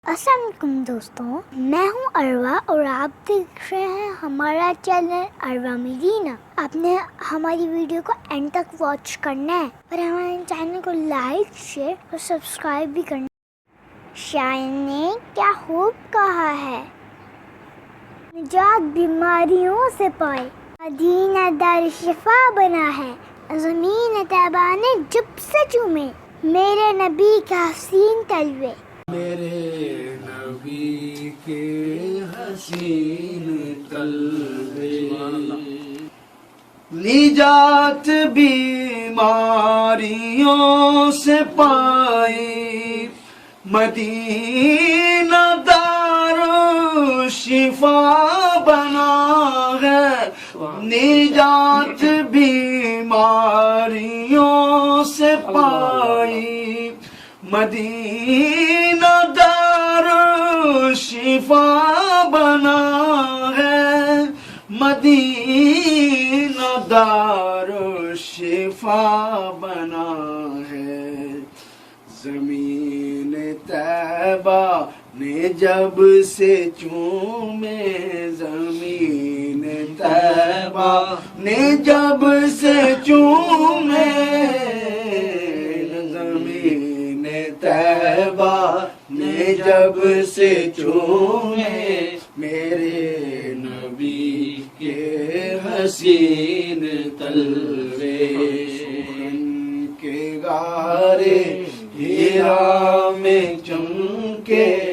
السلام علیکم دوستوں، میں ہوں اروا اور آپ دیکھ رہے ہیں ہمارا چینل اروا مدینہ۔ آپ نے ہماری ویڈیو کو اینڈ تک واچ کرنا ہے اور ہمارے چینل کو لائک، شیئر اور سبسکرائب بھی کرنا ہے۔ شاعر نے کیا خوب کہا ہے، نجات بیماریوں سے پائے، مدینہ دار شفا بنا ہے۔ زمین طیبہ نے جب سے چومے، میرے نبی کا حسین تلوے۔ میرے نبی کے حسین تلوے، نجات بیماریوں سے پائی، مدینہ دار شفا بنا ہے۔ نجات بیماریوں سے پائی، مدینہ دار شفا بنا ہے۔ مدینہ دار شفا بنا ہے۔ زمین طیبہ نے جب سے چومے، زمین طیبہ نے جب سے چومے، زمین طیبہ نے جب سے چومے، میرے نبی کے حسین تلوے۔ ان کے غارِ ہیرا میں چمکے